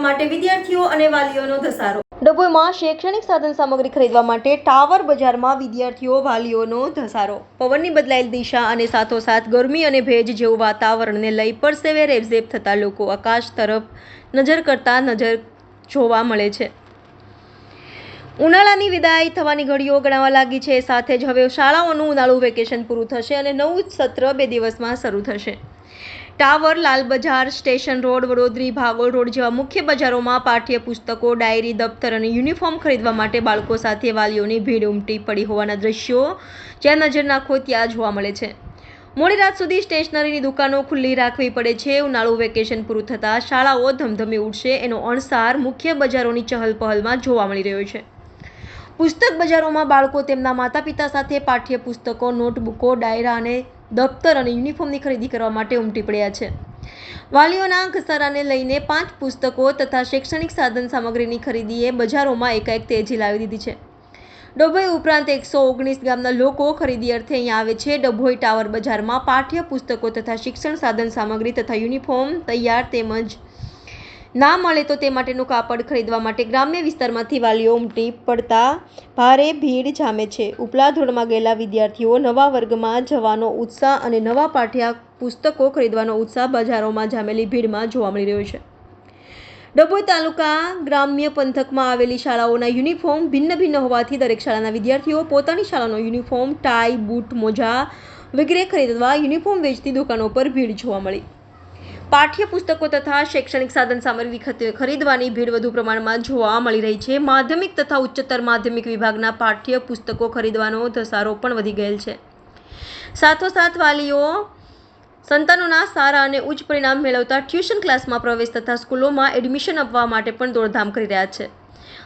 માટે વિદ્યાર્થીઓ અને વાલીઓનો ધસારો। ડભોઈમાં શૈક્ષણિક સાધન સામગ્રી ખરીદવા માટે ટાવર બજારમાં વિદ્યાર્થીઓ વાલીઓનો ધસારો। પવનની બદલાયેલી દિશા અને સાથોસાથ ગરમી અને ભેજ જેવું વાતાવરણને લઈ પરસેવે રેબઝેબ થતા લોકો આકાશ તરફ નજર કરતા નજર જોવા મળે છે। ઉનાળાની વિદાય થવાની ઘડીઓ ગણાવા લાગી છે। સાથે જ હવે શાળાઓનું ઉનાળુ વેકેશન પૂરું થશે અને નવું સત્ર 2 દિવસમાં શરૂ થશે। ટાવર, લાલ બજાર, સ્ટેશન રોડ, વડોદરી, ભાગોળ રોડ જેવા મુખ્ય બજારોમાં પાઠ્યપુસ્તકો, ડાયરી, દફતર અને યુનિફોર્મ ખરીદવા માટે બાળકો સાથે વાલીઓની ભીડ ઉમટી પડી હોવાના દ્રશ્યો જ્યાં નજર નાખો ત્યાં જોવા મળે છે। મોડી રાત સુધી સ્ટેશનરીની દુકાનો ખુલ્લી રાખવી પડે છે। ઉનાળુ વેકેશન પૂરું થતાં શાળાઓ ધમધમી ઉઠશે એનો અણસાર મુખ્ય બજારોની ચહલપહલમાં જોવા મળી રહ્યો છે। પુસ્તક બજારોમાં બાળકો તેમના માતા પિતા સાથે પાઠ્યપુસ્તકો, નોટબુકો, ડાયરા અને દફતર અને યુનિફોર્મની ખરીદી કરવા માટે ઉમટી પડ્યા છે। વાલીઓના ઘસારાને લઈને 5 પુસ્તકો તથા શૈક્ષણિક સાધન સામગ્રીની ખરીદીએ બજારોમાં એકાએક તેજી લાવી દીધી છે। ડભોઈ ઉપરાંત 119 ગામના લોકો ખરીદી અર્થે અહીં આવે છે। ડભોઈ ટાવર બજારમાં પાઠ્યપુસ્તકો તથા શિક્ષણ સાધન સામગ્રી તથા યુનિફોર્મ તૈયાર તેમજ ના મળે તો તે માટેનું કાપડ ખરીદવા માટે ગ્રામ્ય વિસ્તારમાંથી વાલીઓ ઉમટી પડતા ભારે ભીડ જામે છે। ઉપલા ધોરણમાં ગયેલા વિદ્યાર્થીઓ નવા વર્ગમાં જવાનો ઉત્સાહ અને નવા પાઠ્યપુસ્તકો ખરીદવાનો ઉત્સાહ બજારોમાં જામેલી ભીડમાં જોવા મળી રહ્યો છે। ડભોઈ તાલુકા ગ્રામ્ય પંથકમાં આવેલી શાળાઓના યુનિફોર્મ ભિન્ન ભિન્ન હોવાથી દરેક શાળાના વિદ્યાર્થીઓ પોતાની શાળાનો યુનિફોર્મ, ટાઈ, બૂટ, મોજા વગેરે ખરીદવા યુનિફોર્મ વેચતી દુકાનો પર ભીડ જોવા મળી। પાઠ્યપુસ્તકો તથા શૈક્ષણિક સાધન સામગ્રી ખરીદવાની ભીડ વધુ પ્રમાણમાં જોવા મળી રહી છે। માધ્યમિક તથા ઉચ્ચતર માધ્યમિક વિભાગના પાઠ્યપુસ્તકો ખરીદવાનો ધસારો પણ વધી ગયેલ છે। સાથોસાથ વાલીઓ સંતાનોના સારા અને ઉચ્ચ પરિણામ મેળવતા ટ્યુશન ક્લાસમાં પ્રવેશ તથા સ્કૂલોમાં એડમિશન આપવા માટે પણ દોડધામ કરી રહ્યા છે।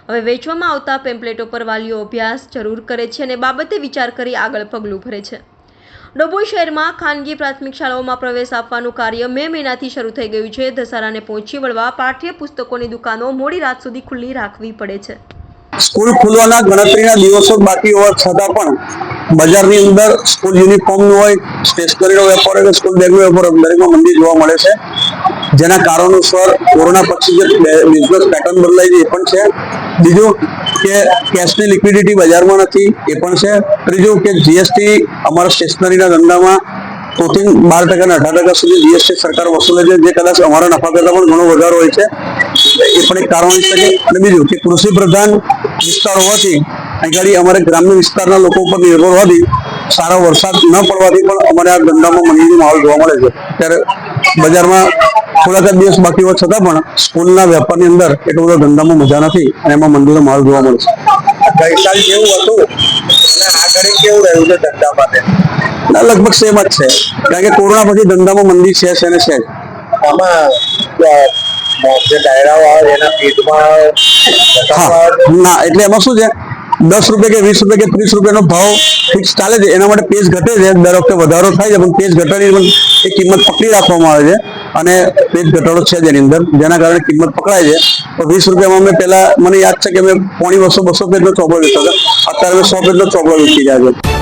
હવે વેચવામાં આવતા પેમ્પલેટો પર વાલીઓ અભ્યાસ જરૂર કરે છે અને બાબતે વિચાર કરી આગળ પગલું ભરે છે। ડભોઈ શહેરમાં ખાનગી પ્રાથમિક શાળાઓમાં પ્રવેશ આપવાનું કાર્ય મે મહિનાથી શરૂ થઈ ગયું છે। ધસારાને પહોંચી વળવા પાઠ્યપુસ્તકોની દુકાનો મોડી રાત સુધી ખુલ્લી રાખવી પડે છે। સ્કૂલ ખુલવાના ગણતરીના દિવસો બાકી હોવા છતાં પણ બજારની અંદર સ્કૂલ યુનિફોર્મનું હોય, સ્ટેશનરીનો વેપાર હોય કે સ્કૂલ બેગનો વેપાર દરેકમાં મંદી જોવા મળે છે। જેના કારણોસર કોરોના પછી જે બિઝનેસ પેટર્ન બદલાઈ છે એ પણ છે। બીજું કે કેશની લિક્વિડિટી બજારમાં નથી એ પણ છે। ત્રીજું કે જીએસટી અમારા સ્ટેશનરીના ધંધામાં 12% અને 18% સુધી જીએસટી સરકાર વસૂલે છે, જે કદાચ અમારા નફા કરતા પણ ઘણો વધારો હોય છે, એ પણ એક કારણ હોઈ શકે। અને બીજું કે કૃષિ પ્રધાન વિસ્તાર હોવાથી અહીં અમારે ગ્રામ્ય વિસ્તારના લોકો ઉપર નિર્ભર હોવાથી સારો વરસાદ ન પડવાથી પણ અમારે આ ધંધામાં મંદીનો માહોલ જોવા મળે છે। ત્યારે બજારમાં થોડાક દિવસ બાકી હોવા છતાં પણ સ્કૂલના વેપારની અંદર એટલો બધો ધંધામાં મજા નથી અને એમાં મંદીનો માહોલ જોવા મળે છે। ગઈકાલ જેવું હતું અને આ ઘડી કેવું રહ્યું છે ધંધા માટે? લગભગ સેમ જ છે, કારણ કે કોરોના પછી ધંધામાં મંદી છે અને છે। આમાં જે ડાયરાઓ આવે એના પેટમાં ના, એટલે એમાં શું છે, 10 રૂપિયા કે 20 રૂપિયા કે 30 રૂપિયાનો ભાવ ફિક્સ ચાલે છે, એના માટે પેજ ઘટે છે। દર વખતે વધારો થાય છે પણ પેજ ઘટાડી એ કિંમત પકડી રાખવામાં આવે છે અને પેજ ઘટાડો છે જેની અંદર, જેના કારણે કિંમત પકડાય છે। તો 20 રૂપિયામાં અમે પહેલા મને યાદ છે કે અમે 250 પેજનો ચોપડો વેચતા હતા, અત્યારે 100 પેજનો ચોપડો વેચી રહ્યા છે।